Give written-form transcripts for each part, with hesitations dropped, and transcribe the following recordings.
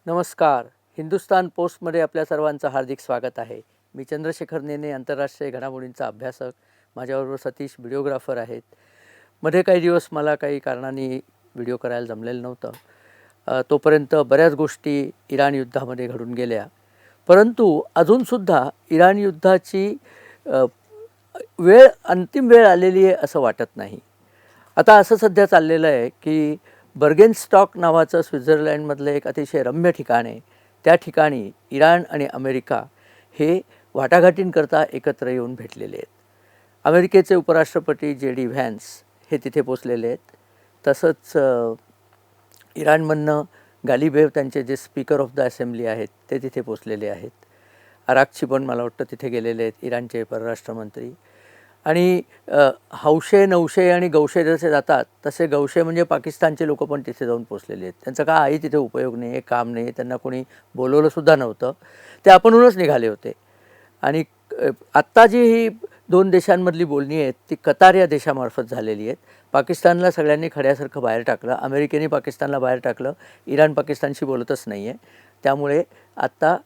नमस्कार. हिंदुस्तान पोस्टमध्ये आपल्या सर्वांचं हार्दिक स्वागत आहे. मी चंद्रशेखर नेने, आंतरराष्ट्रीय घडामोडींचा अभ्यासक. माझ्याबरोबर सतीश व्हिडिओग्राफर आहेत. मध्ये काही दिवस मला काही कारणांनी व्हिडिओ करायला जमलेलं नव्हतं. तोपर्यंत बऱ्याच गोष्टी इराण युद्धामध्ये घडून गेल्या. परंतु अजूनसुद्धा इराण युद्धाची अंतिम वेळ आलेली आहे असं वाटत नाही. आता असं सध्या चाललेलं आहे की बर्गेनस्टॉक नावाचं स्वित्झर्लंडमधलं एक अतिशय रम्य ठिकाण आहे. त्या ठिकाणी इराण आणि अमेरिका हे वाटाघाटींकरता एकत्र येऊन भेटलेले आहेत. अमेरिकेचे उपराष्ट्रपती JD व्हॅन्स हे तिथे पोचलेले आहेत. तसंच इराणमधनं गालिबेव त्यांचे जे स्पीकर ऑफ द असेंब्ली आहेत ते तिथे पोचलेले आहेत. अराक्ची पण मला वाटतं तिथे गेलेले आहेत, इराणचे परराष्ट्रमंत्री. आणि हौशे नौशे आणि गौशे जसे जातात तसे गौशे म्हणजे पाकिस्तानचे लोक पण तिथे जाऊन पोचलेले आहेत. त्यांचा काही तिथे उपयोग नाही, काम नाही, त्यांना कोणी बोलवलंसुद्धा नव्हतं. ते आपणहूनच निघाले होते. आणि आत्ता जी ही दोन देशांमधली बोलणी आहेत ती कतार या देशामार्फत झालेली आहेत. पाकिस्तानला सगळ्यांनी खड्यासारखं बाहेर टाकलं, अमेरिकेने पाकिस्तानला बाहेर टाकलं, इराण पाकिस्तानशी बोलतच नाही आहे. त्यामुळे आत्ता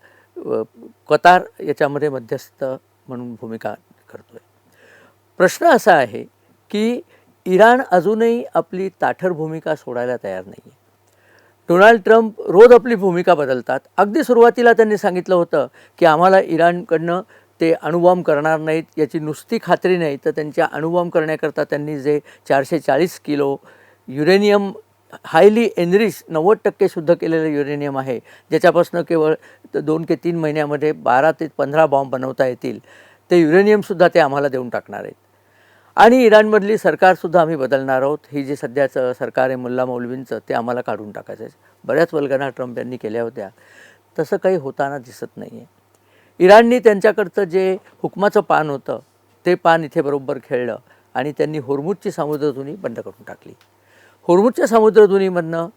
कतार याच्यामध्ये मध्यस्थ म्हणून भूमिका करतो आहे. प्रश्न असा आहे की इराण अजूनही आपली ताठर भूमिका सोडायला तयार नाही आहे. डोनाल्ड ट्रम्प रोज आपली भूमिका बदलतात. अगदी सुरुवातीला त्यांनी सांगितलं होतं की आम्हाला इराणकडनं ते अणुबॉम्ब करणार नाहीत याची नुसती खात्री नाही, तर त्यांच्या अणुबॉम्ब करण्याकरता त्यांनी जे 440 किलो युरेनियम हायली एनरिच 90% शुद्ध केलेलं युरेनियम आहे, ज्याच्यापासून केवळ 2 ते 3 महिन्यामध्ये 12 ते 15 बॉम्ब बनवता येतील, ते युरेनियमसुद्धा ते आम्हाला देऊन टाकणार आहेत. आणि इराणमधली सरकारसुद्धा आम्ही बदलणार आहोत. ही जे सध्याचं सरकार आहे मुल्ला मौलवींचं, ते आम्हाला काढून टाकायचं आहे. बऱ्याच वल्गना ट्रम्प यांनी केल्या होत्या. तसं काही होताना दिसत नाही आहे. इराणनी त्यांच्याकडचं जे हुकमाचं पान होतं ते पान इथे बरोबर खेळलं आणि त्यांनी होर्मुझची समुद्रधुनी बंद करून टाकली. होर्मुझच्या समुद्रधुनीमधनं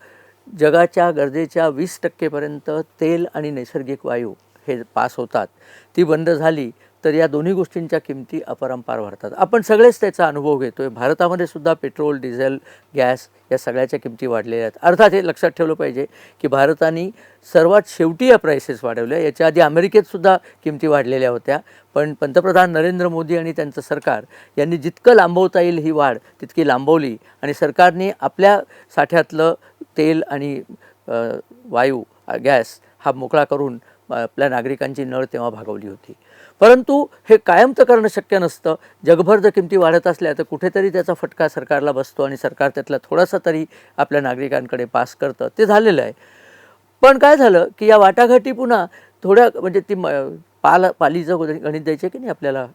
जगाच्या गरजेच्या 20% तेल आणि नैसर्गिक वायू हे पास होतात. ती बंद झाली तर या दोन्ही गोष्टींच्या किमती अपरंपार वाढतात. आपण सगळेच त्याचा अनुभव घेतो आहे. भारतामध्ये सुद्धा पेट्रोल, डिझेल, गॅस या सगळ्याच्या किमती वाढलेल्या आहेत. अर्थात हे लक्षात ठेवलं पाहिजे की भारताने सर्वात शेवटी या प्राइसेस वाढवल्या. याच्या आधी अमेरिकेतसुद्धा किमती वाढलेल्या होत्या. पण पंतप्रधान नरेंद्र मोदी आणि त्यांचं सरकार यांनी जितकं लांबवता येईल ही वाढ तितकी लांबवली आणि सरकारने आपल्या साठ्यातलं तेल आणि वायू, गॅस हा मोकळा करून आपल्या नागरिकांची नळ तेव्हा भागवली होती. परंतु हे कायमचं करणं शक्य नसतं. जगभर जर किमती वाढत असल्या तर कुठेतरी त्याचा फटका सरकारला बसतो आणि सरकार त्यातला थोडासा तरी आपल्या नागरिकांकडे पास करतं. ते झालेलं आहे. पण काय झालं की या वाटाघाटी पुन्हा थोड्या म्हणजे ती पालीचं गणित द्यायचे की नाही आपल्याला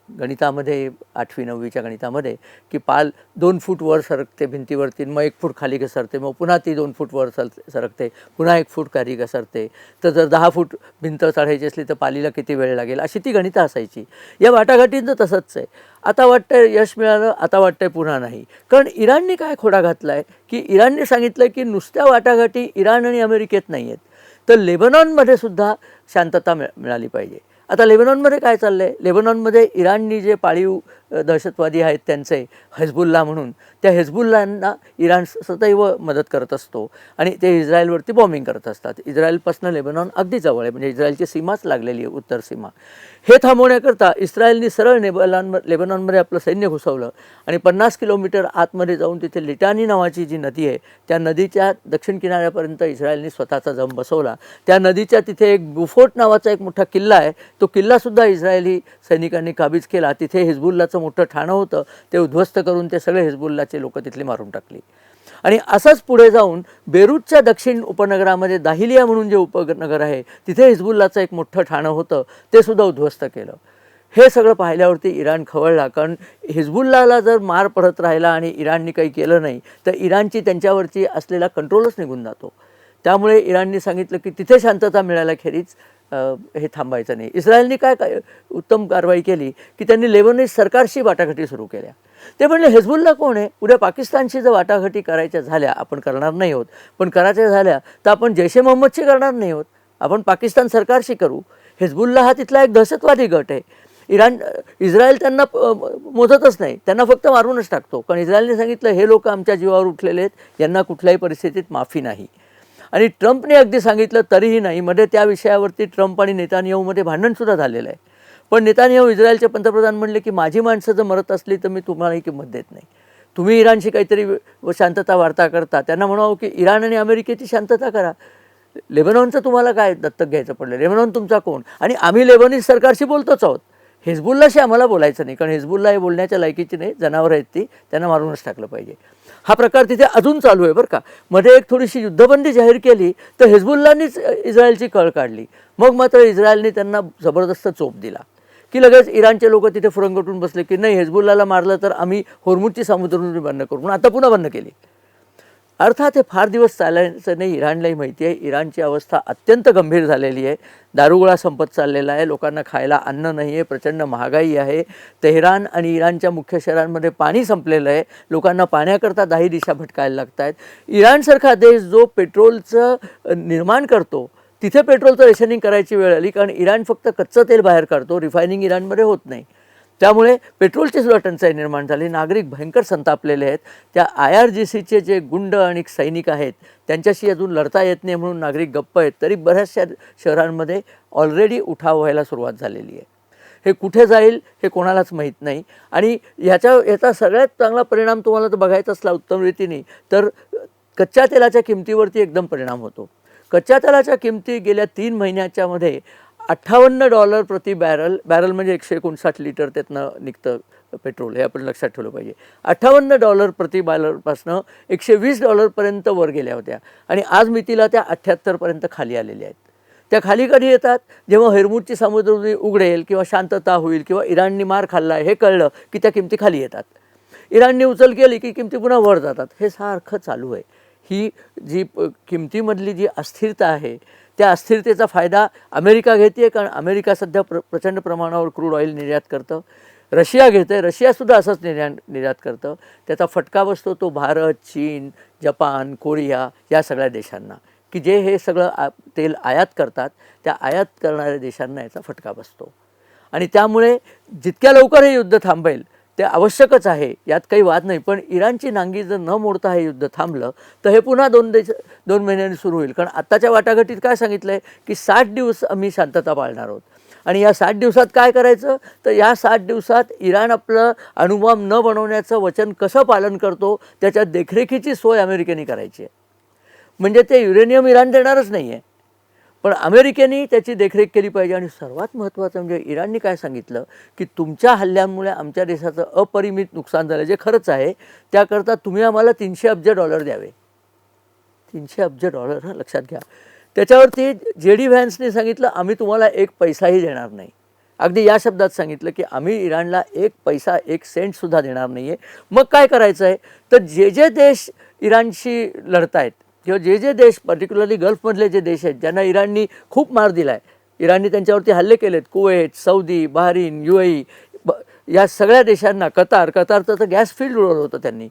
गणितामध्ये 8वी 9वीच्या गणितामध्ये, की पाल 2 फूट वर सरकते भिंतीवरती, मग 1 फूट खाली घसरते, मग पुन्हा ती 2 फूट वर सरकते, पुन्हा 1 फूट खाली घसरते. तर जर 10 फूट भिंत चढायची असली तर पालीला किती वेळ लागेल, अशी ती गणितं असायची. या वाटाघाटींचं तसंच आहे. आता वाटतं यश मिळालं, आता वाटतंय पुन्हा नाही. कारण इराणने काय खोडा घातला आहे की इराणने सांगितलं की नुसत्या वाटाघाटी इराण आणि अमेरिकेत नाही आहेत, तर लेबनॉनमध्ये सुद्धा शांतता मिळाली पाहिजे. आता लेबनॉनमध्ये काय चाललं आहे? लेबनॉनमध्ये इराणनी जे पाळीव दहशतवादी आहेत त्यांचे हेजबुल्ला म्हणून, त्या हेजबुल्लांना इराण सदैव मदत करत असतो आणि ते इस्रायलवरती बॉम्बिंग करत असतात. इस्रायलपासून लेबनॉन अगदी जवळ आहे, म्हणजे इस्रायलची सीमाच लागलेली आहे, उत्तर सीमा. हे थांबवण्याकरता इस्रायलनी सरळ लेबनॉनमध्ये आपलं सैन्य घुसवलं आणि 50 किलोमीटर आतमध्ये जाऊन तिथे लिटानी नावाची जी नदी आहे त्या नदीच्या दक्षिण किनाऱ्यापर्यंत इस्रायलनी स्वतःचा जम बसवला. त्या नदीच्या तिथे एक बुफोट नावाचा एक मोठा किल्ला आहे, तो किल्लासुद्धा इस्रायली सैनिकांनी काबीज केला. तिथे हिजबुल्लाचं मोठं ठाणं होतं, ते उद्ध्वस्त करून ते सगळे हिजबुल्लाचे लोक तिथली मारून टाकली. आणि असंच पुढे जाऊन बेरूतच्या दक्षिण उपनगरामध्ये दाहिलिया म्हणून जे उपनगर आहे तिथे हिजबुल्लाचं एक मोठं ठाणं होतं, ते सुद्धा उद्ध्वस्त केलं. हे सगळं पाहिल्यावरती इराण खवळला. कारण हिजबुल्लाला जर मार पडत राहिला आणि इराणनी काही केलं नाही तर इराणची त्यांच्यावरची असलेला कंट्रोलच निघून जातो. त्यामुळे इराणनी सांगितलं की तिथे शांतता मिळाल्याखेरीज हे थांबायचं नाही. इस्रायलने काय उत्तम कारवाई केली की त्यांनी लेबनॉनीज सरकारशी वाटाघाटी सुरू केल्या. ते म्हणले हेजबुल्ला कोण आहे? उद्या पाकिस्तानशी जर वाटाघाटी करायच्या झाल्या, आपण करणार नाही आहोत, पण करायच्या झाल्या तर आपण जैशे मोहम्मदशी करणार नाही आहोत, आपण पाकिस्तान सरकारशी करू. हेजबुल्ला हा तिथला एक दहशतवादी गट आहे. इस्रायल त्यांना मोजतच नाही, त्यांना फक्त मारूनच टाकतो. कारण इस्रायलने सांगितलं हे लोक आमच्या जीवावर उठलेले आहेत, यांना कुठल्याही परिस्थितीत माफी नाही. आणि ट्रम्पने अगदी सांगितलं तरीही नाही, मध्ये त्या विषयावरती ट्रम्प आणि नेतान्याहूमध्ये भांडणसुद्धा झालेलं आहे. पण नेतान्याहू इस्रायलचे पंतप्रधान म्हणले की माझी माणसं जर मरत असली तर मी तुम्हालाही किंमत देत नाही. तुम्ही इराणशी काहीतरी शांतता वार्ता करता, त्यांना म्हणावं की इराण आणि अमेरिकेची शांतता करा. लेबनॉनचं तुम्हाला काय दत्तक घ्यायचं पडलं? लेबनॉन तुमचा कोण? आणि आम्ही लेबनीज सरकारशी बोलतोच आहोत. हिजबुल्लाशी आम्हाला बोलायचं नाही, कारण हिजबुल्ला हे बोलण्याच्या लायकीची नाही, जनावरं आहेत ती, त्यांना मारूनच टाकलं पाहिजे. हा प्रकार तिथे अजून चालू आहे बरं का. मध्ये एक थोडीशी युद्धबंदी जाहीर केली तर हिजबुल्लानीच इस्रायलची कळ काढली. मग मात्र इस्रायलने त्यांना जबरदस्त चोप दिला की लगेच इराणचे लोक तिथे फुरंगटून बसले की नाही, हिजबुल्लाला मारलं तर आम्ही होर्मुजची समुद्रधुनी बंद करू, म्हणून आता पुन्हा बंद केली. अर्थात हे फार दिवस चालायचं नाही. इराणलाही माहिती आहे इराणची अवस्था अत्यंत गंभीर झालेली आहे. दारुगोळा संपत चाललेला आहे, लोकांना खायला अन्न नाही आहे, प्रचंड महागाई आहे. तेहरान आणि इराणच्या मुख्य शहरांमध्ये पाणी संपलेलं आहे, लोकांना पाण्याकरता दाही दिशा भटकायला लागत आहेत. इराणसारखा देश जो पेट्रोलचं निर्माण करतो तिथे पेट्रोलचं रेशनिंग करायची वेळ आली, कारण इराण फक्त कच्चं तेल बाहेर काढतो, रिफायनिंग इराणमध्ये होत नाही. त्यामुळे पेट्रोलची सुद्धा टंचाई निर्माण झाली. नागरिक भयंकर संतापलेले आहेत. त्या IRGCचे जे गुंड आणि सैनिक आहेत त्यांच्याशी अजून लढता येत नाही म्हणून नागरिक गप्प आहेत. तरी बऱ्याचशा शहरांमध्ये ऑलरेडी उठाव व्हायला सुरुवात झालेली आहे. हे कुठे जाईल हे कोणालाच माहीत नाही. आणि याचा सगळ्यात चांगला परिणाम तुम्हाला तर बघायचा असला उत्तम रीतीने तर कच्च्या तेलाच्या किमतीवरती एकदम परिणाम होतो. कच्च्या तेलाच्या किमती गेल्या 3 महिन्याच्यामध्ये $58 प्रति बॅरल म्हणजे 159 लिटर त्यातनं निघतं पेट्रोल, हे आपण लक्षात ठेवलं पाहिजे. $58 प्रति बॅरलपासनं $120 वर गेल्या होत्या आणि आज मितीला त्या 78 खाली आलेल्या आहेत. त्या खाली कधी येतात? जेव्हा होर्मुजची समुद्रधुनी उघडेल किंवा शांतता होईल किंवा इराणनी मार खाल्ला हे कळलं की त्या किमती खाली येतात. इराणने उचल केली की किमती पुन्हा वर जातात. हे सारखं चालू आहे. ही जी किमतीमधली जी अस्थिरता आहे त्या अस्थिरतेचा फायदा अमेरिका घेते आहे, कारण अमेरिका सध्या प्रचंड प्रमाणावर क्रूड ऑइल निर्यात करतं. रशिया घेतं आहे, रशियासुद्धा असंच निर्यात करतं. त्याचा फटका बसतो तो भारत, चीन, जपान, कोरिया या सगळ्या देशांना की जे हे सगळं तेल आयात करतात. त्या आयात करणाऱ्या देशांना याचा फटका बसतो. आणि त्यामुळे जितक्या लवकर हे युद्ध थांबेल ते आवश्यकच आहे, यात काही वाद नाही. पण इराणची नांगी जर न मोडता हे युद्ध थांबलं तर हे पुन्हा 2 महिन्यांनी सुरू होईल. कारण आत्ताच्या वाटाघाटीत काय सांगितलं आहे की 60 दिवस आम्ही शांतता पाळणार आहोत. आणि या 60 दिवसात काय करायचं तर या 60 दिवसात इराण आपलं अणुबॉम्ब न बनवण्याचं वचन कसं पालन करतो त्याच्या देखरेखीची सोय अमेरिकेने करायची आहे. म्हणजे ते युरेनियम इराण देणारच नाही आहे, पण अमेरिकेने त्याची देखरेख केली पाहिजे. आणि सर्वात महत्त्वाचं म्हणजे इराणने काय सांगितलं की तुमच्या हल्ल्यांमुळे आमच्या देशाचं अपरिमित नुकसान झालं, जे खरंच आहे. त्याकरता तुम्ही आम्हाला $300 अब्ज द्यावे. $300 अब्ज लक्षात घ्या. त्याच्यावरती JD व्हॅन्सने सांगितलं आम्ही तुम्हाला 1 पैसाही देणार नाही. अगदी या शब्दात सांगितलं की आम्ही इराणला 1 पैसा 1 सेंटसुद्धा देणार नाही आहे. मग काय करायचं आहे तर जे देश इराणशी लढत आहेत किंवा जे देश पर्टिक्युलरली गल्फमधले जे देश आहेत ज्यांना इराणनी खूप मार दिला आहे, इराणनी त्यांच्यावरती हल्ले केलेत, कुवेत, सौदी, बहरीन, UAE या सगळ्या देशांना, कतारचं तर गॅस फील्ड उडवलं होतं त्यांनी,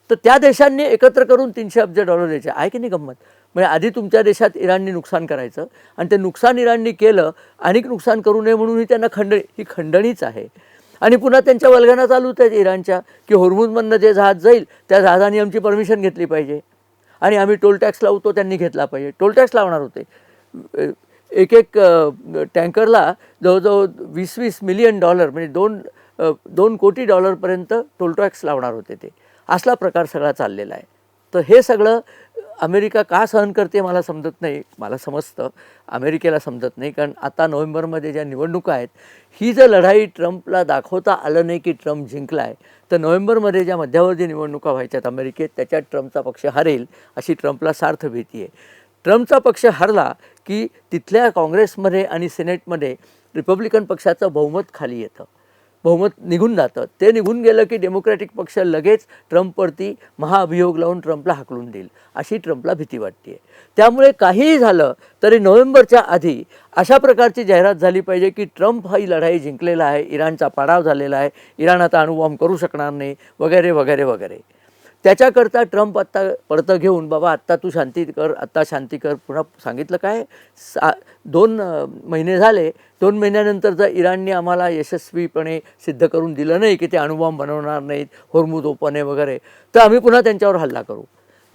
तर त्या देशांनी एकत्र करून $300 अब्ज द्यायचे. आहे की नाही गंमत? म्हणजे आधी तुमच्या देशात इराणनी नुकसान करायचं आणि ते नुकसान इराणनी केलं, अनेक नुकसान करू नये म्हणून ही त्यांना ही खंडणीच आहे. आणि पुन्हा त्यांच्या वल्गना चालूच आहेत इराणच्या की होर्मुजमधनं जे जहाज जाईल त्या जहाजाने आमची परमिशन घेतली पाहिजे आणि आम्ही टोल टॅक्स लावतो त्यांनी घेतला पाहिजे. टोल टॅक्स लावणार होते. एक टँकरला जवळजवळ $20 मिलियन म्हणजे $2 कोटी पर्यंत टोल टॅक्स लावणार होते ते. असला प्रकार सगळा चाललेला आहे. तर हे सगळं अमेरिका का सहन करते मला समजत नाही. मला समजतं, अमेरिकेला समजत नाही. कारण आता नोव्हेंबरमध्ये ज्या निवडणुका आहेत, ही जर लढाई ट्रम्पला दाखवता आलं नाही की ट्रम्प जिंकला आहे, तर नोव्हेंबरमध्ये ज्या मध्यावधी निवडणुका व्हायच्यात अमेरिकेत त्याच्यात ट्रम्पचा पक्ष हरेल अशी ट्रम्पला सार्थ भीती आहे. ट्रम्पचा पक्ष हरला की तिथल्या काँग्रेसमध्ये आणि सिनेटमध्ये रिपब्लिकन पक्षाचं बहुमत खाली येतं, बहुमत निघून जातं. ते निघून गेलं की डेमोक्रॅटिक पक्ष लगेच ट्रम्पवरती महाअभियोग लावून ट्रम्पला हाकलून देईल अशी ट्रम्पला भीती वाटते आहे. त्यामुळे काहीही झालं तरी नोव्हेंबरच्या आधी अशा प्रकारची जाहिरात झाली पाहिजे की ट्रम्प ही लढाई जिंकलेला आहे, इराणचा पाडाव झालेला आहे, इराण आता अणुबॉम्ब करू शकणार नाही वगैरे वगैरे वगैरे. त्याच्याकरता ट्रम्प आत्ता पडतं घेऊन बाबा आत्ता तू शांती कर, आत्ता शांती कर. पुन्हा सांगितलं काय 2 महिने झाले, 2 महिन्यानंतर जर इराणने आम्हाला यशस्वीपणे सिद्ध करून दिलं नाही की ते अणुबॉम्ब बनवणार नाहीत, होर्मुज ओपन आहे वगैरे, तर आम्ही पुन्हा त्यांच्यावर हल्ला करू.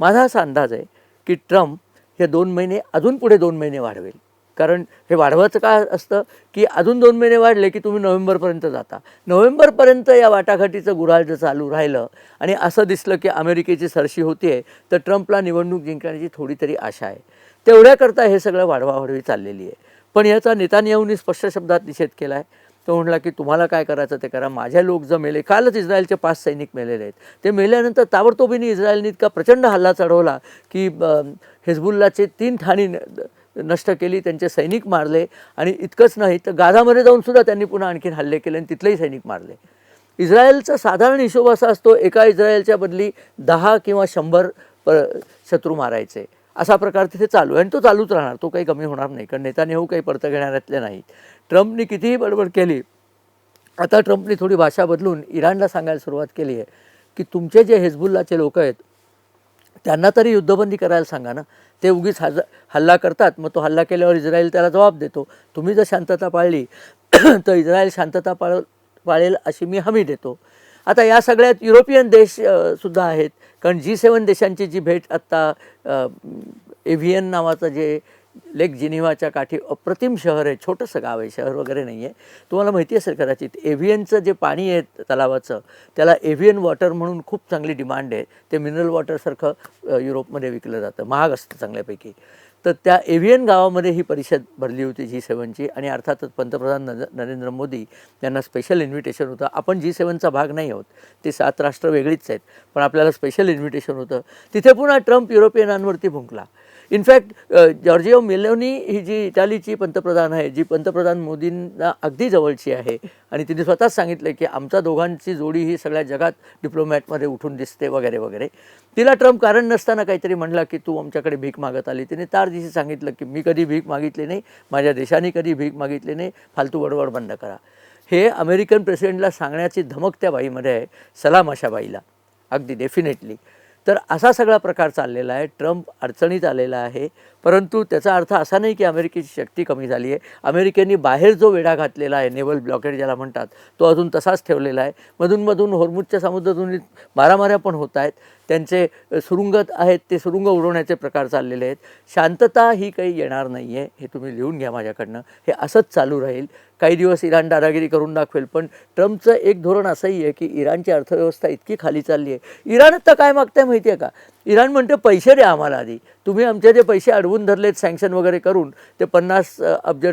माझा असा अंदाज आहे की ट्रम्प हे 2 महिने अजून पुढे 2 महिने वाढवेल. कारण हे वाढवायचं काय असतं की अजून 2 महिने वाढले की तुम्ही नोव्हेंबरपर्यंत जाता. नोव्हेंबरपर्यंत या वाटाघाटीचं गुऱ्हाळ जर चालू राहिलं आणि असं दिसलं की अमेरिकेची सरशी होती आहे, तर ट्रम्पला निवडणूक जिंकण्याची थोडी तरी आशा आहे. तेवढ्याकरता हे सगळं वाढवावाढवी चाललेली आहे. पण याचा नेतान्याहूंनी स्पष्ट शब्दात निषेध केला आहे. तो म्हणाला की तुम्हाला काय करायचं ते करा. माझ्या लोक जर मेले, कालच इस्रायलचे 5 सैनिक मेलेले आहेत. ते मेल्यानंतर ताबडतोबीने इस्रायलने इतका प्रचंड हल्ला चढवला की हिजबुल्लाचे 3 ठाणी नष्ट केली, त्यांचे सैनिक मारले. आणि इतकंच नाही तर गाझामध्ये जाऊन सुद्धा त्यांनी पुन्हा आणखीन हल्ले केले आणि तिथलेही सैनिक मारले. इस्रायलचा साधारण हिशोब असा असतो, एका इस्रायलच्या बदली 10 किंवा 100 शत्रू मारायचे. असा प्रकार तिथे चालू आहे आणि तो चालूच राहणार, तो काही कमी होणार नाही. कारण नेतान्याहू काही परत घेणाऱ्यातले नाहीत. ट्रम्पनी कितीही बडबड केली, आता ट्रम्पनी थोडी भाषा बदलून इराणला सांगायला सुरुवात केली आहे की तुमचे जे हिजबुल्लाचे लोक आहेत त्यांना तरी युद्धबंदी करायला सांगा ना. ते उगीच हल्ला करतात, मग तो हल्ला केल्यावर इस्रायल त्याला जबाब देतो. तुम्ही जर शांतता पाळली तर इस्रायल शांतता पाळेल अशी मी हमी देतो. आता या सगळ्यात युरोपियन देश सुद्धा आहेत. कारण G7 देशांची जी भेट आत्ता एव्हियन नावाचं जे लेक जिनिव्हाच्या काठी अप्रतिम शहर आहे, छोटंसं गाव आहे, शहर वगैरे नाही आहे. तुम्हाला माहिती असेल कदाचित एव्हियनचं जे पाणी आहे तलावाचं, त्याला एव्हियन वॉटर म्हणून खूप चांगली डिमांड आहे. ते मिनरल वॉटरसारखं युरोपमध्ये विकलं जातं, महाग असतं चांगल्यापैकी. तर त्या एव्हियन गावामध्ये ही परिषद भरली होती G7ची. आणि अर्थातच पंतप्रधान नरेंद्र मोदी यांना स्पेशल इन्व्हिटेशन होतं. आपण G7चा भाग नाही आहोत, ते 7 राष्ट्र वेगळीच आहेत, पण आपल्याला स्पेशल इन्व्हिटेशन होतं. तिथे पुन्हा ट्रम्प युरोपियनांवरती भुंकला. इनफॅक्ट जॉर्जिया मेलोनी ही जी इटालीची पंतप्रधान आहे, जी पंतप्रधान मोदींना अगदी जवळची आहे, आणि तिने स्वतःच सांगितलं की आमच्या दोघांची जोडी ही सगळ्या जगात डिप्लोमॅटमध्ये उठून दिसते वगैरे वगैरे. तिला ट्रम्प कारण नसताना काहीतरी म्हणला की तू आमच्याकडे भीक मागत आली. तिने तार दिवशी सांगितलं की मी कधी भीक मागितली नाही, माझ्या देशाने कधी भीक मागितली नाही, फालतू बडबड बंद करा. हे अमेरिकन प्रेसिडेंटला सांगण्याची धमक त्या बाईमध्ये आहे. सलाम अशा बाईला, अगदी डेफिनेटली. तर असा सगळा प्रकार चाललेला आहे. ट्रम्प अडचणीत आलेला आहे. परंतु त्याचा अर्थ असा नाही की अमेरिकेची शक्ती कमी झाली आहे. अमेरिकेने बाहेर जो वेढा घातलेला आहे, नेव्हल ब्लॉकेड ज्याला म्हणतात, तो अजून तसाच ठेवलेला आहे. मधूनमधून होर्मुझच्या समुद्रातून मारामाऱ्या पण होत आहेत. त्यांचे सुरुंग आहेत, ते सुरुंग उडवण्याचे प्रकार चाललेले आहेत. शांतता ही काही येणार नाही आहे, हे तुम्ही लिहून घ्या माझ्याकडनं. हे असंच चालू राहील. काही दिवस इराण दादागिरी करून दाखवेल, पण ट्रम्पचं एक धोरण असंही आहे की इराणची अर्थव्यवस्था इतकी खाली चालली आहे. इराण तर काय मागतं माहिती आहे का? इराण म्हणते पैसे द्या आम्हाला आधी. तुम्ही आमचे जे पैसे अडवून धरलेत सँक्शन वगैरे करून, ते $50 अब्ज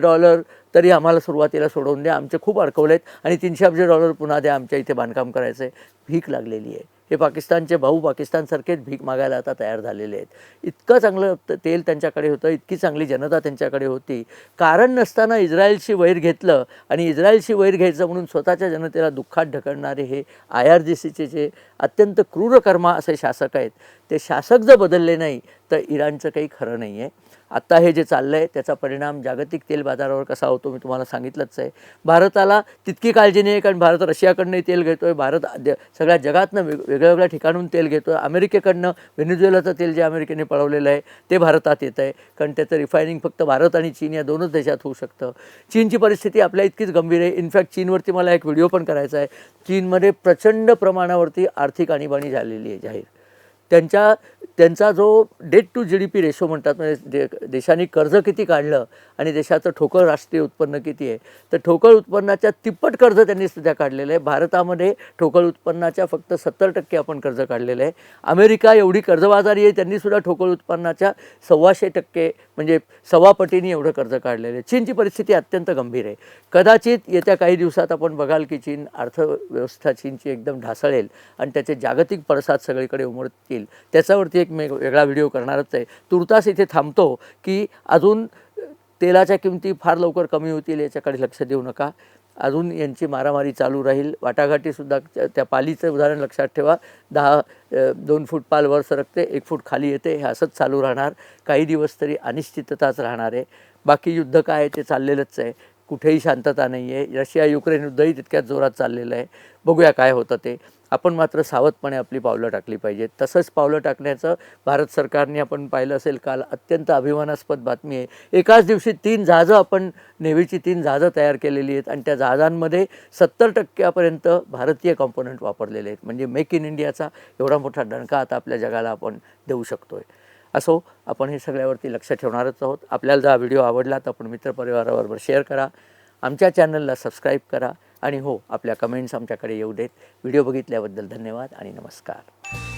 तरी आम्हाला सुरुवातीला सोडवून द्या. आमचे खूप अडकवलेत आणि $300 अब्ज पुन्हा द्या, आमच्या इथे बांधकाम करायचं आहे. भीक लागलेली आहे. हे पाकिस्तानचे भाऊ पाकिस्तानसारखेच भीक मागायला आता तयार झालेले आहेत. इतकं चांगलं तेल त्यांच्याकडे होतं, इतकी चांगली जनता त्यांच्याकडे होती. कारण नसताना इस्रायलशी वैर घेतलं आणि इस्रायलशी वैर घ्यायचं म्हणून स्वतःच्या जनतेला दुःखात ढकलणारे हे IRGCचे जे अत्यंत क्रूर कर्मा असे शासक आहेत, ते शासक जर बदलले नाही तर इराणचं काही खरं नाही आहे. आत्ता हे जे चाललं आहे त्याचा परिणाम जागतिक तेल बाजारावर कसा होतो मी तुम्हाला सांगितलंच आहे. भारताला तितकी काळजी नाही, कारण भारत रशियाकडनंही तेल घेतो आहे. भारत सगळ्या जगातनं वेगळ्या वेगळ्या ठिकाणून तेल घेतो आहे. अमेरिकेकडनं व्हेनेझुएलाचं तेल जे अमेरिकेने पळवलेलं आहे ते भारतात येतं आहे, कारण त्याचं रिफायनिंग फक्त भारत आणि चीन या दोनच देशात होऊ शकतं. चीनची परिस्थिती आपल्या इतकीच गंभीर आहे. इनफॅक्ट चीनवरती मला एक व्हिडिओ पण करायचा आहे. चीनमध्ये प्रचंड प्रमाणावरती आर्थिक आणीबाणी झालेली आहे जाहीर. त्यांचा जो डेट टू GDP रेशो म्हणतात, म्हणजे देशाने कर्ज किती काढलं आणि देशाचं ठोकळ राष्ट्रीय उत्पन्न किती आहे, तर ठोकळ उत्पन्नाच्या तिप्पट कर्ज त्यांनी सध्या काढलेलं आहे. भारतामध्ये ठोकळ उत्पन्नाच्या फक्त 70% आपण कर्ज काढलेलं आहे. अमेरिका एवढी कर्जबाजारी आहे, त्यांनीसुद्धा ठोकळ उत्पन्नाच्या 125% म्हणजे 1.25 पटीने एवढं कर्ज काढलेलं आहे. चीनची परिस्थिती अत्यंत गंभीर आहे. कदाचित येत्या काही दिवसात आपण बघाल की चीन अर्थव्यवस्था चीनची एकदम ढासळेल आणि त्याचे जागतिक पडसाद सगळीकडे उमटतील. त्याच्यावरती एक वेगळा व्हिडिओ करणारच आहे. तुर्तास इथे थांबतो की अजून तेलाच्या किमती फार लवकर कमी होतील याच्याकडे लक्ष देऊ नका. अजून यांची मारामारी चालू राहील. वाटाघाटीसुद्धा, त्या पालीचं उदाहरण लक्षात ठेवा. 2 फूट पाल वर सरकते, 1 फूट खाली येते. हे असंच चालू राहणार. काही दिवस तरी अनिश्चितताच राहणार आहे. बाकी युद्ध काय आहे ते चाललेलंच आहे. कुठेही शांतता नाही आहे. रशिया युक्रेन युद्धही तितक्याच जोरात चाललेलं आहे. बघूया काय होतं ते. आपण मात्र सावधपणे आपली पावलं टाकली पाहिजेत. तसंच पावलं टाकण्याचं भारत सरकारने आपण पाहिलं असेल काल अत्यंत अभिमानास्पद बातमी आहे. एकाच दिवशी 3 जहाजं, आपण नेव्हीची 3 जहाजं तयार केलेली आहेत आणि त्या जहाजांमध्ये 70% भारतीय कॉम्पोनंट वापरलेले आहेत. म्हणजे मेक इन इंडियाचा एवढा मोठा दणका आता आपल्या जगाला आपण देऊ शकतो आहे. असो, आपण हे सगळ्यावरती लक्ष ठेवणारच आहोत. आपल्याला जर हा व्हिडिओ आवडला तर आपण मित्रपरिवाराबरोबर शेअर करा, आमच्या चॅनलला सबस्क्राईब करा आणि हो, आपल्या कमेंट्स आमच्याकडे येऊ देत. व्हिडिओ बघितल्याबद्दल धन्यवाद आणि नमस्कार.